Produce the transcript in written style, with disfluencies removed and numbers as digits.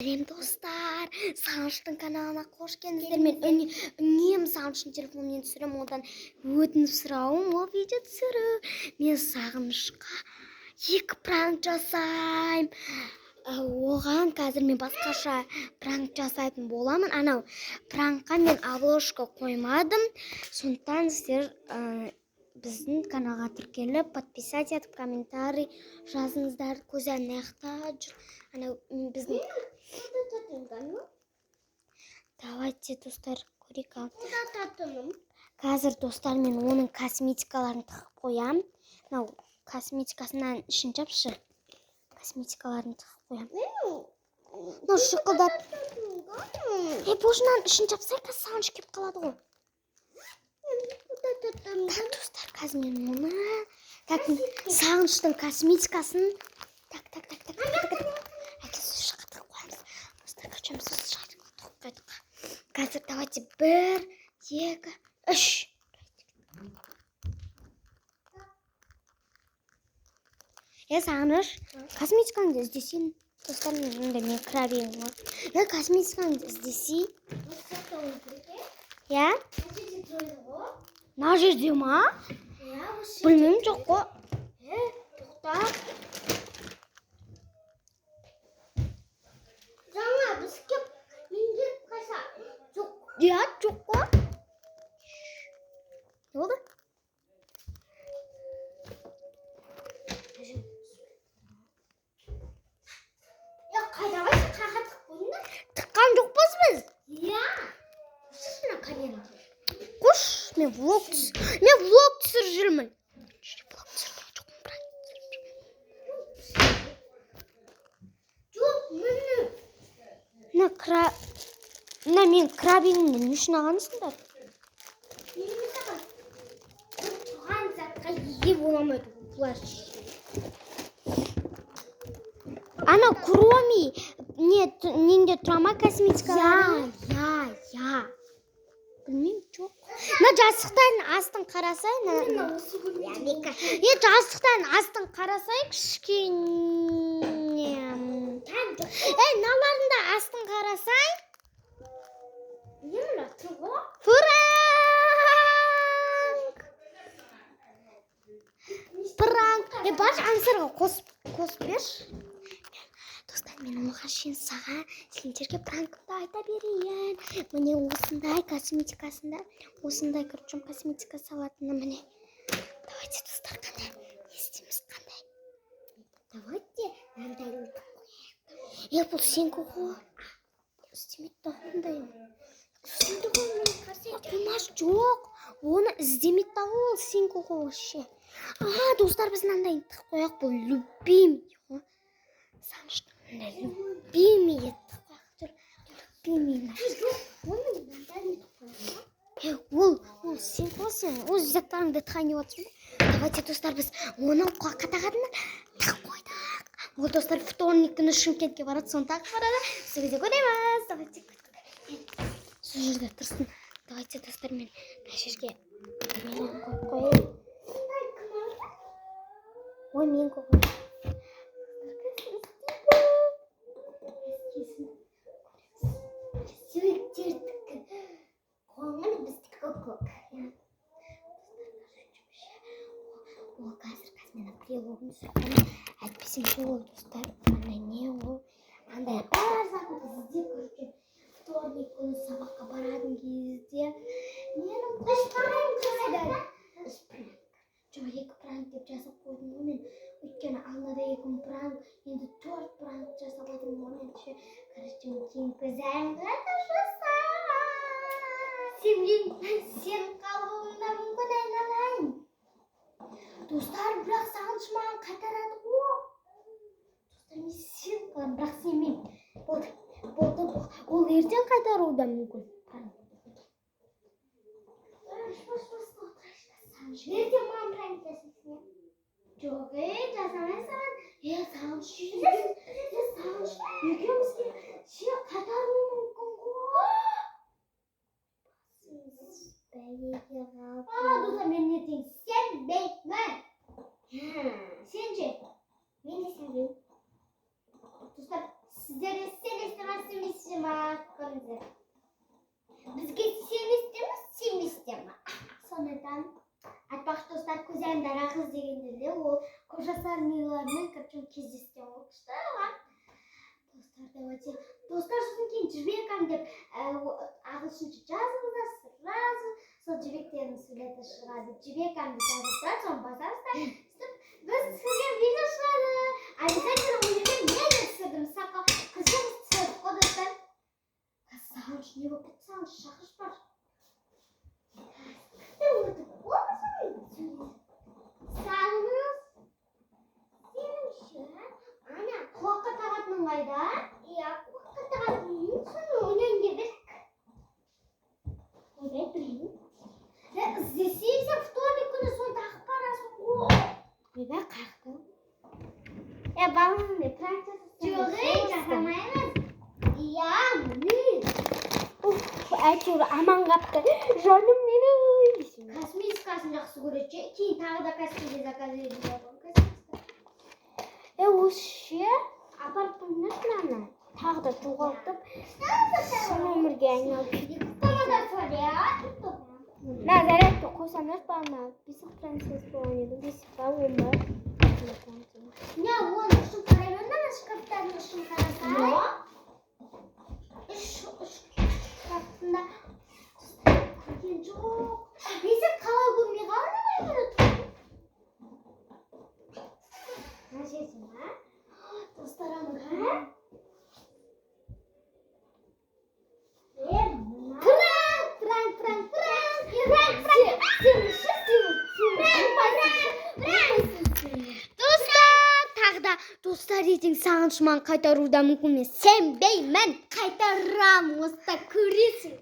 Merhaba dostlar, Sağınç'ın kanalına hoş geldiniz. Men үнемі Sağınç'ın telefonundan түсірем, одан өтініп сұрауым, ол видео түсіру. Мен Сағынышқа екі пранк жасаймын. Оған қазір мен басқаша пранк жасайтын боламын. Анау пранкқа мен обложка қоймадым. Сондықтан сіздер біздің каналға тіркеліп, подписать етіп, комментарий жазыңыздар. Көзәл наяқта жүр. Анау біздің... Давайте, достар, көрейік. Қазір, достар, мен оның косметикаларын тығып қоям. Мынау косметикасынан ішін жапшы. Косметикаларын тығып қоям. Мынау шықылдап. Божынан ішін жапсай, Сағыныш кеп қалады ғой. Так, достар, қазір мен оны... Так, Сағыныштың косметикасын... Так. Әкесі шығатыр қоямыз. Достар, көчеміз шығатыр қойдық. Қазір, давайте 1, 2, 3. Сағыныш, косметикаңды іздесейін. Достар, мен крабиң ғой. Косметикаңды іздесей. Я? Мына жерде ма? Білмеймін, жоқ қой. Тоқта. Жаңа біз кеп менде қайса? Жоқ. Я, жоқ қой. Не болды? Я, қайда қайсы қаға тық қойыңдар? Тыққан жоқпыз біз. Я. Шына камера. Қош, мен влог түсір жүрмін. Мына мен крабиңді не үшін алғансыңдар? Туған затқа еге боламайды бұлар. Ана кроми неңде тұрама косметикалары? Я. Білмеймін, жоқ. Мына жастықтардың астын қарасай. Жастықтардың астын қарасай кішкене. Наларында астын қарасай. Пранк. Баш аңсырға қосып берші. Достар, мен оған шен саған сендерге пранкымды айта берейін. Міне осындай косметикасында, осындай көрчім косметика салатыны міне. Давайте, достар, қандай? Не істейміз қандай? Давайте, мынандай қояйық. Бұл сенкі ғой. Істемейді қандай? Істейді ғой, мен қарсай. Қоймаш жоқ. Оны іздемейді ол сенкі ғой вообще. Достар, біз мынандай қояйық. Бұл любимый. Сағыныштың любимый еді. Любимый. Ол сен қойсың. Өз заттарыңды тықайын деп отырсың. Давайте, достар, біз оны қатағадына тақ қойдық. Ол, достар, вторник күні Шымкентке барады, соны тақ барады. Сол кезде көреміз. Давайте, сол жерде тұрсын. Давайте, достар, мен жерге қойып. Ой, мен қойып. Ол қазір мен прилогын сұрқаны әйтпесем ол, достар, не ол андай әр затын іздеп көрген вторник күні сабаққа баратын кезде менің құштайым қайда жоқ, 2 пранк деп жасап қойдым ғой мен, өйткені аллада 2 пранк, енді 4 пранк жасап қойдым ғой мен короче, мен кейін көзәңді жасап сен қалуыңда мүмкін айналайын. Достар, бірақ Сағыныш маған қайтарады ғой. Достар, мен сен қалам, бірақ сенмеймін. Болды. Ол ертең қайтаруы да мүмкін. Ертең маған пранк жасайсың. Жоқ, жасамай саған. Сағыныш екеумізге қайтаруы мүмкін ғой. Достар, мен ертең сенбеймін. Сен же? Мен де сенбеймін. Dostlar sizlere қойыңыздар. Бізге сен істеме. Сондықтан айтпақшы достар, көзайымдар ағыз дегендерде ол қожасар милармен кездескен оқышты оған. Достар, давайте. Достар, сосын кейін жібекам деп ағылшынша жазыңыздар сразу. Сол жібектерін сөйлеті шығады. Жібекам деп жазыңыздар, соны басарыздар. Біз түсірген видео шығады. Обязательно ойлаймын, мен де түсірдім. Сақал қызым түсірдік қой достар. Сағыныш не болып кетті? Сағыныш шақырыш бар. Сағыныш сенің ана құлаққа тағатының қайда? Иә, құлаққа тағатының соны ойнайын дедік. Ойнай білейін. Іздесең сен вторник күні соны тағып барасың ғой. Ойбай қақтың. Балың не практикасы? Жоқ, жасамаймыз. Иә, міне. Әйтеуір аман қапты. Жаным менің. Косметикасын жақсы көреді. Кейін тағы да косметика заказ етіп осы ше апарып қойыңдаршы тағы да жоғалтып сол өмірге айналып мына зарядка қойсаңдаршы бағана бесік принцесс болған еді. Бесік па, 10 ба? Не, оның үшін қарай берді, шкафтардың үшін қарасай. Шкафтында көрген жоқ. Бесік қалай көрмей қалды? Нәжесің ба? Достарым ға? Достар, ертең Сағынышман қайтаруда мүмкін емес. Сенбеймін, қайтарам. Оста көресің.